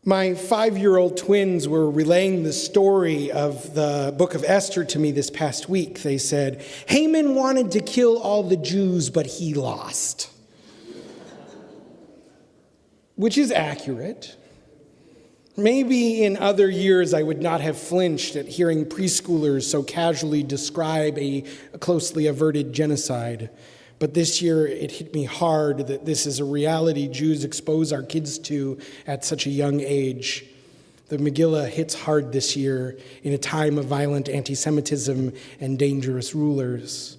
My 5-year-old twins were relaying the story of the book of Esther to me this past week. They said, Haman wanted to kill all the Jews, but he lost. Which is accurate. Maybe in other years I would not have flinched at hearing preschoolers so casually describe a closely averted genocide. But this year it hit me hard that this is a reality Jews expose our kids to at such a young age. The Megillah hits hard this year in a time of violent anti-Semitism and dangerous rulers.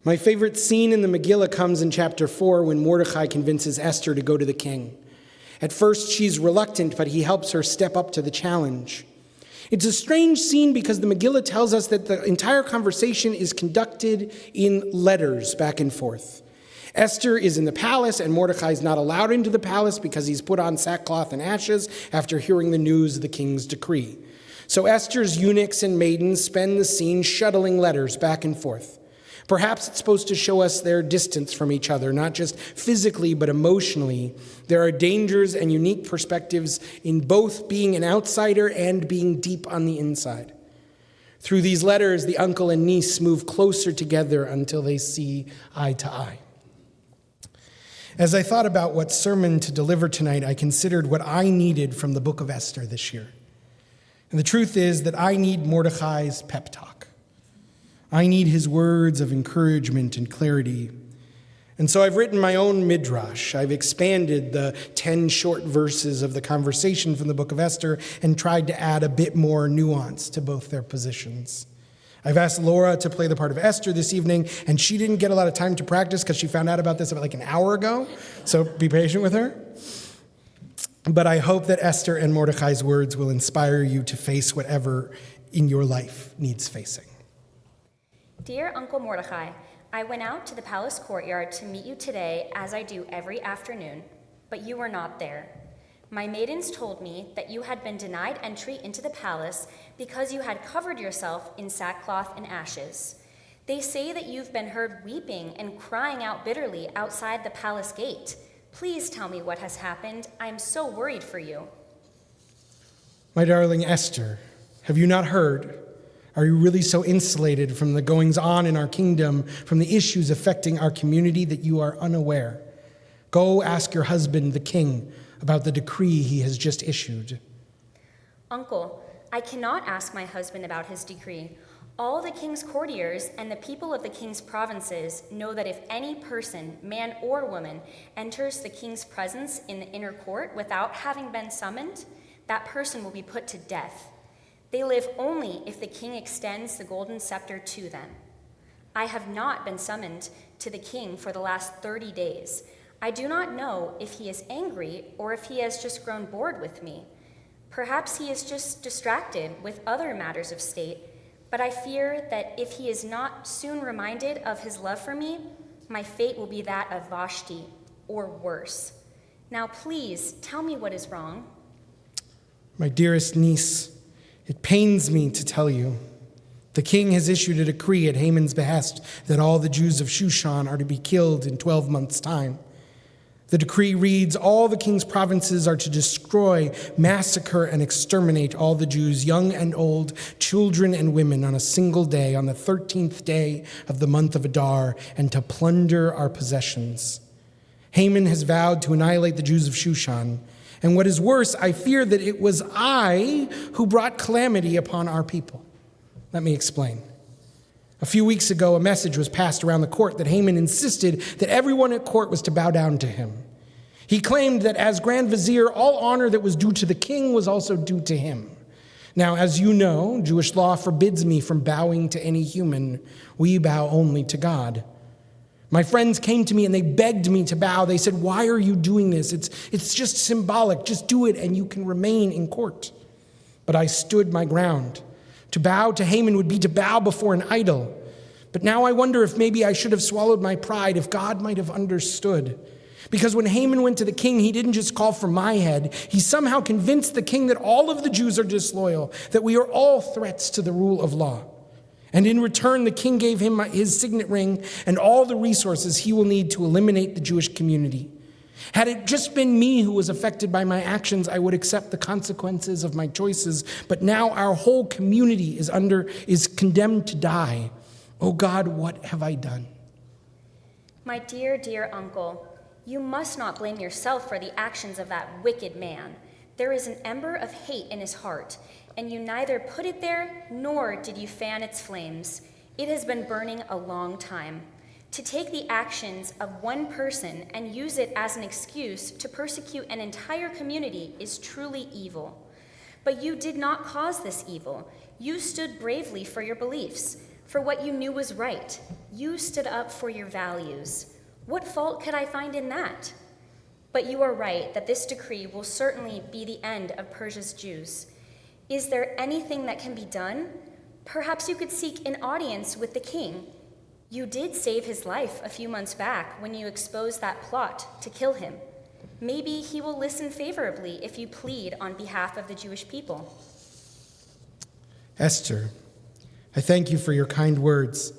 My favorite scene in the Megillah comes in chapter 4 when Mordechai convinces Esther to go to the king. At first she's reluctant, but he helps her step up to the challenge. It's a strange scene because the Megillah tells us that the entire conversation is conducted in letters back and forth. Esther is in the palace and Mordechai is not allowed into the palace because he's put on sackcloth and ashes after hearing the news of the king's decree. So Esther's eunuchs and maidens spend the scene shuttling letters back and forth. Perhaps it's supposed to show us their distance from each other, not just physically, but emotionally. There are dangers and unique perspectives in both being an outsider and being deep on the inside. Through these letters, the uncle and niece move closer together until they see eye to eye. As I thought about what sermon to deliver tonight, I considered what I needed from the book of Esther this year. And the truth is that I need Mordechai's pep talk. I need his words of encouragement and clarity. And so I've written my own midrash. I've expanded the 10 short verses of the conversation from the book of Esther and tried to add a bit more nuance to both their positions. I've asked Laura to play the part of Esther this evening, and she didn't get a lot of time to practice because she found out about this about like an hour ago. So be patient with her. But I hope that Esther and Mordechai's words will inspire you to face whatever in your life needs facing. Dear Uncle Mordechai, I went out to the palace courtyard to meet you today, as I do every afternoon, but you were not there. My maidens told me that you had been denied entry into the palace because you had covered yourself in sackcloth and ashes. They say that you've been heard weeping and crying out bitterly outside the palace gate. Please tell me what has happened. I am so worried for you. My darling Esther, have you not heard? Are you really so insulated from the goings-on in our kingdom, from the issues affecting our community, that you are unaware? Go ask your husband, the king, about the decree he has just issued. Uncle, I cannot ask my husband about his decree. All the king's courtiers and the people of the king's provinces know that if any person, man or woman, enters the king's presence in the inner court without having been summoned, that person will be put to death. They live only if the king extends the golden scepter to them. I have not been summoned to the king for the last 30 days. I do not know if he is angry or if he has just grown bored with me. Perhaps he is just distracted with other matters of state, but I fear that if he is not soon reminded of his love for me, my fate will be that of Vashti, or worse. Now please, tell me what is wrong. My dearest niece, it pains me to tell you. The king has issued a decree at Haman's behest that all the Jews of Shushan are to be killed in 12 months' time. The decree reads, all the king's provinces are to destroy, massacre, and exterminate all the Jews, young and old, children and women, on a single day, on the 13th day of the month of Adar, and to plunder our possessions. Haman has vowed to annihilate the Jews of Shushan. And what is worse, I fear that it was I who brought calamity upon our people. Let me explain. A few weeks ago, a message was passed around the court that Haman insisted that everyone at court was to bow down to him. He claimed that as Grand Vizier, all honor that was due to the king was also due to him. Now, as you know, Jewish law forbids me from bowing to any human. We bow only to God. My friends came to me and they begged me to bow. They said, why are you doing this? It's just symbolic. Just do it and you can remain in court. But I stood my ground. To bow to Haman would be to bow before an idol. But now I wonder if maybe I should have swallowed my pride, if God might have understood. Because when Haman went to the king, he didn't just call for my head. He somehow convinced the king that all of the Jews are disloyal, that we are all threats to the rule of law. And in return, the king gave him his signet ring and all the resources he will need to eliminate the Jewish community. Had it just been me who was affected by my actions, I would accept the consequences of my choices. But now our whole community is condemned to die. Oh God, what have I done? My dear, dear uncle, you must not blame yourself for the actions of that wicked man. There is an ember of hate in his heart, and you neither put it there nor did you fan its flames. It has been burning a long time. To take the actions of one person and use it as an excuse to persecute an entire community is truly evil. But you did not cause this evil. You stood bravely for your beliefs, for what you knew was right. You stood up for your values. What fault could I find in that? But you are right that this decree will certainly be the end of Persia's Jews. Is there anything that can be done? Perhaps you could seek an audience with the king. You did save his life a few months back when you exposed that plot to kill him. Maybe he will listen favorably if you plead on behalf of the Jewish people. Esther, I thank you for your kind words.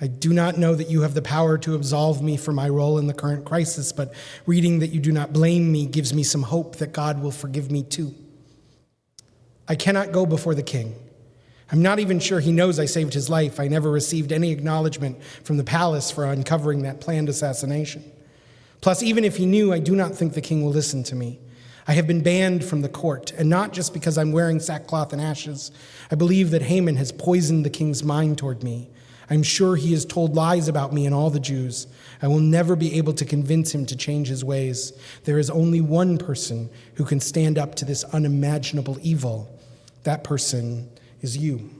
I do not know that you have the power to absolve me for my role in the current crisis, but reading that you do not blame me gives me some hope that God will forgive me too. I cannot go before the king. I'm not even sure he knows I saved his life. I never received any acknowledgement from the palace for uncovering that planned assassination. Plus, even if he knew, I do not think the king will listen to me. I have been banned from the court, and not just because I'm wearing sackcloth and ashes. I believe that Haman has poisoned the king's mind toward me. I'm sure he has told lies about me and all the Jews. I will never be able to convince him to change his ways. There is only one person who can stand up to this unimaginable evil. That person is you.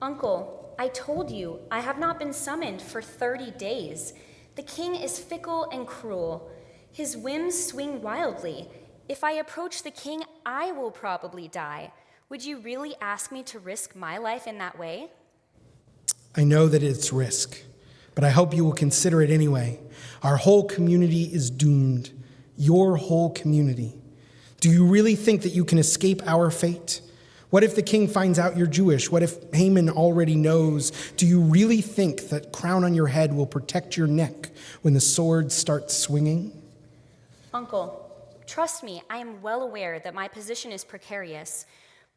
Uncle, I told you I have not been summoned for 30 days. The king is fickle and cruel. His whims swing wildly. If I approach the king, I will probably die. Would you really ask me to risk my life in that way? I know that it's risk, but I hope you will consider it anyway. Our whole community is doomed. Your whole community. Do you really think that you can escape our fate? What if the king finds out you're Jewish? What if Haman already knows? Do you really think that crown on your head will protect your neck when the sword starts swinging? Uncle, trust me, I am well aware that my position is precarious.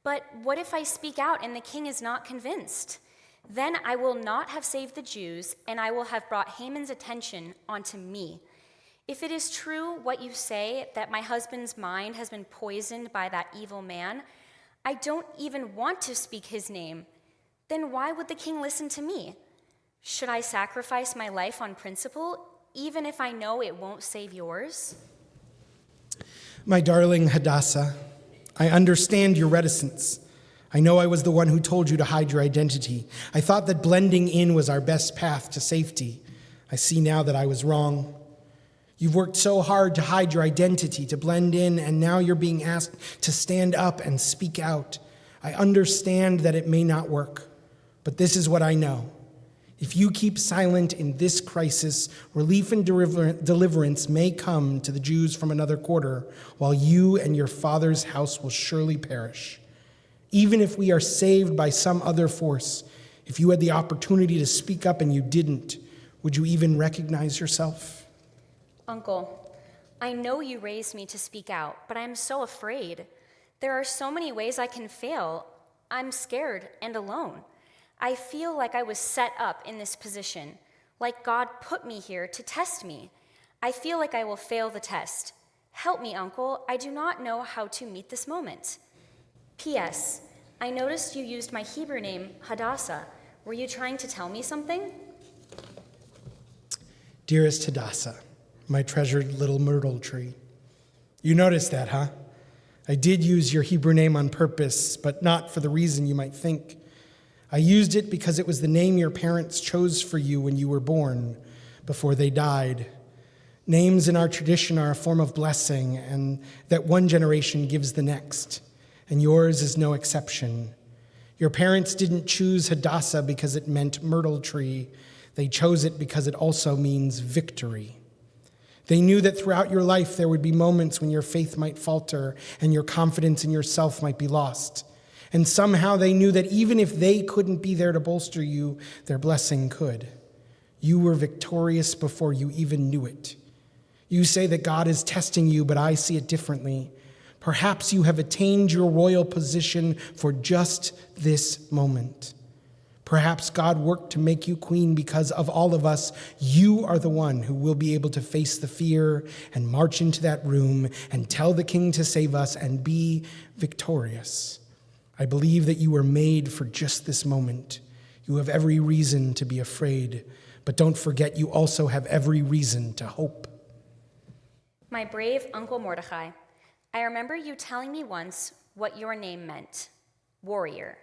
But what if I speak out and the king is not convinced? Then I will not have saved the Jews, and I will have brought Haman's attention onto me. If it is true what you say, that my husband's mind has been poisoned by that evil man, I don't even want to speak his name. Then why would the king listen to me? Should I sacrifice my life on principle, even if I know it won't save yours? My darling Hadassah, I understand your reticence. I know I was the one who told you to hide your identity. I thought that blending in was our best path to safety. I see now that I was wrong. You've worked so hard to hide your identity, to blend in, and now you're being asked to stand up and speak out. I understand that it may not work, but this is what I know. If you keep silent in this crisis, relief and deliverance may come to the Jews from another quarter, while you and your father's house will surely perish. Even if we are saved by some other force, if you had the opportunity to speak up and you didn't, would you even recognize yourself? Uncle, I know you raised me to speak out, but I'm so afraid. There are so many ways I can fail. I'm scared and alone. I feel like I was set up in this position, like God put me here to test me. I feel like I will fail the test. Help me, Uncle. I do not know how to meet this moment. P.S. I noticed you used my Hebrew name, Hadassah. Were you trying to tell me something? Dearest Hadassah, my treasured little myrtle tree. You noticed that, huh? I did use your Hebrew name on purpose, but not for the reason you might think. I used it because it was the name your parents chose for you when you were born, before they died. Names in our tradition are a form of blessing, and that one generation gives the next, and yours is no exception. Your parents didn't choose Hadassah because it meant myrtle tree. They chose it because it also means victory. They knew that throughout your life there would be moments when your faith might falter and your confidence in yourself might be lost. And somehow they knew that even if they couldn't be there to bolster you, their blessing could. You were victorious before you even knew it. You say that God is testing you, but I see it differently. Perhaps you have attained your royal position for just this moment. Perhaps God worked to make you queen because of all of us. You are the one who will be able to face the fear and march into that room and tell the king to save us and be victorious. I believe that you were made for just this moment. You have every reason to be afraid, but don't forget you also have every reason to hope. My brave Uncle Mordechai, I remember you telling me once what your name meant, warrior.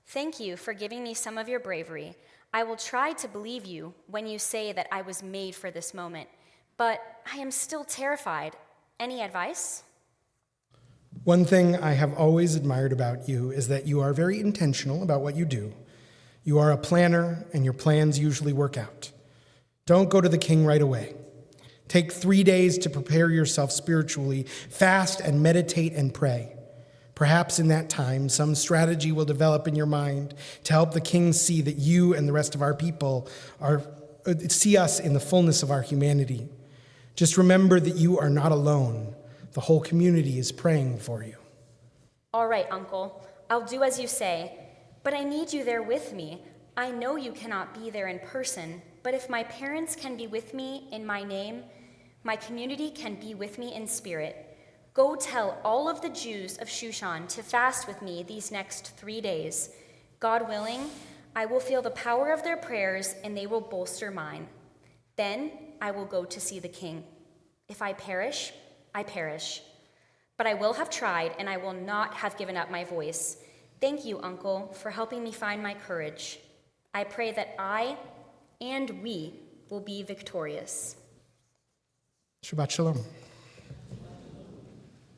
Thank you for giving me some of your bravery. I will try to believe you when you say that I was made for this moment, but I am still terrified. Any advice? One thing I have always admired about you is that you are very intentional about what you do. You are a planner, and your plans usually work out. Don't go to the king right away. Take 3 days to prepare yourself spiritually, fast and meditate and pray. Perhaps in that time, some strategy will develop in your mind to help the king see that you and the rest of our people see us in the fullness of our humanity. Just remember that you are not alone. The whole community is praying for you. All right, Uncle. I'll do as you say, but I need you there with me. I know you cannot be there in person, but if my parents can be with me in my name, my community can be with me in spirit. Go tell all of the Jews of Shushan to fast with me these next 3 days. God willing, I will feel the power of their prayers and they will bolster mine. Then I will go to see the king. If I perish, I perish. But I will have tried and I will not have given up my voice. Thank you, Uncle, for helping me find my courage. I pray that I and we will be victorious. Shabbat Shalom.